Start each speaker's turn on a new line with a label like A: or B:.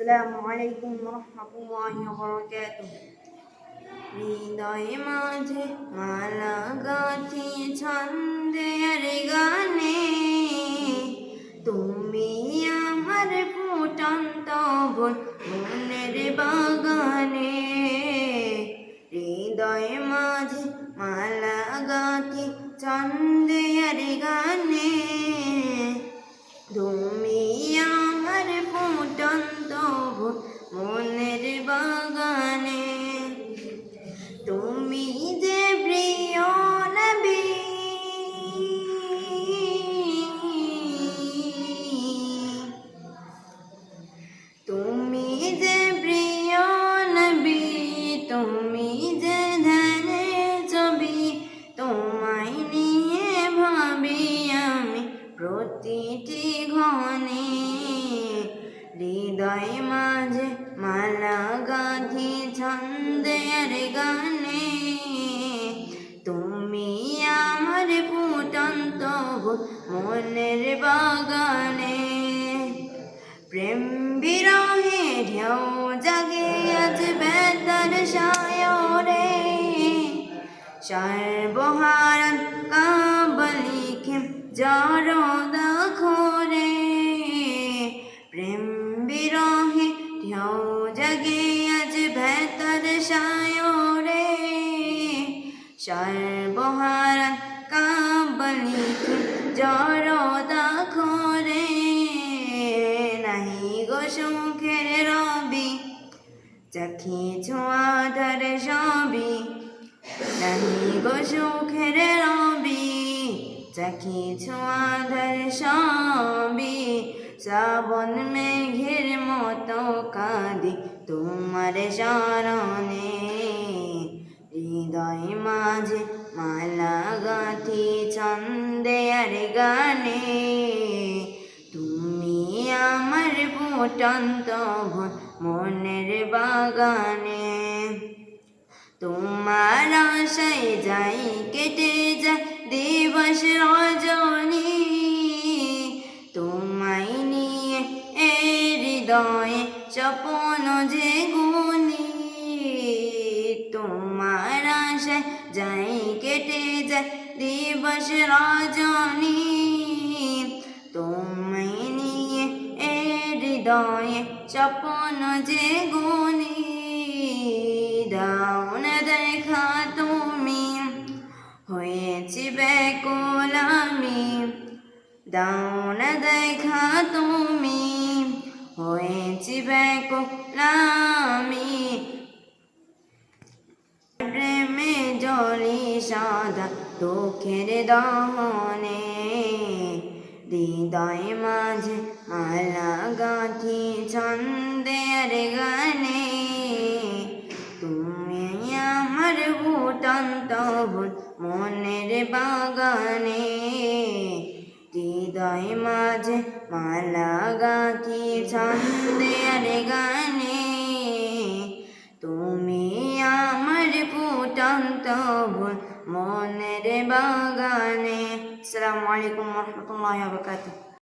A: আসসালামু আলাইকুম রহমতুল্লাহি ওয়া বারাকাতুহু। হৃদয়ে মাঝে মালা গাঁথি ছন্দের গানে, তুমি আমার ফুটন্ত ফুল মনের বাগানে। হৃদয়ে মাঝে মালা গাঁথি ছন্দের গানে, তুমি আমার ফুটন্ত ফুল মনের বাগানে। তুমি যে প্রিয় নবী, তুমি যে প্রিয় নবী, তুমি যে ধ্যানের ছবি, তোমায় নিয়ে ভাবি আমি প্রতিটি ক্ষণে। হৃদয় মাঝে মালা গাঁথি ছন্দের গানে, তুমি আমার ফুটন্ত মনের বাগানে। প্রেম বিরহে ঢেউ জাগে আজ বেতার সায়রে, সর্বহারান কাবলিকে জড়দা খোরে। প্রেম বিরহে ঢেউ জাগে আজ বেতার সায়রে, সর্বহারান কাবলিকে জড়দা খোরে। নাহি গো সুখের রবি, চাখিছ আধার সবই, নাহি গো সুখের রবি, চাখিছ আধার সবই। শ্রাবণ মেঘের মতো কাঁদি তোমার শরণে। হৃদয় মাঝে মালা গাঁথি ছন্দের গানে, তুমি আমার ফুটন্ত ফুল মনের বাগানে। তোমার আশায় যাই কেটে যায় দিবস রজনী, তোমায় নিয়ে এ হৃদয়ে স্বপ্ন যে গুনি। তোমার আশায় যাই কেটে যায় দিবস রজনী, তোমায় নিয়ে এ হৃদয়ে স্বপ্ন যে গুনি। দাও না দেখা তুমি, হয়েছি ব্যাকুল আমি, দাও না দেখা তুমি, হয়েছি ব্যাকুল আমি। প্রেমে জলি সাদা দুঃখের দহনে, হৃদয় মাঝে মালা গাঁথি ছন্দের গানে, তুমি আমার ফুটন্ত ফুল মনের বাগানে। হৃদয় মাঝে মালা গাঁথি ছন্দের গানে, তুমি আমার ফুটন্ত ফুল মনের বাগানে। আসসালামু আলাইকুম রহমতুল্লাহি ওয়া বারাকাতুহু।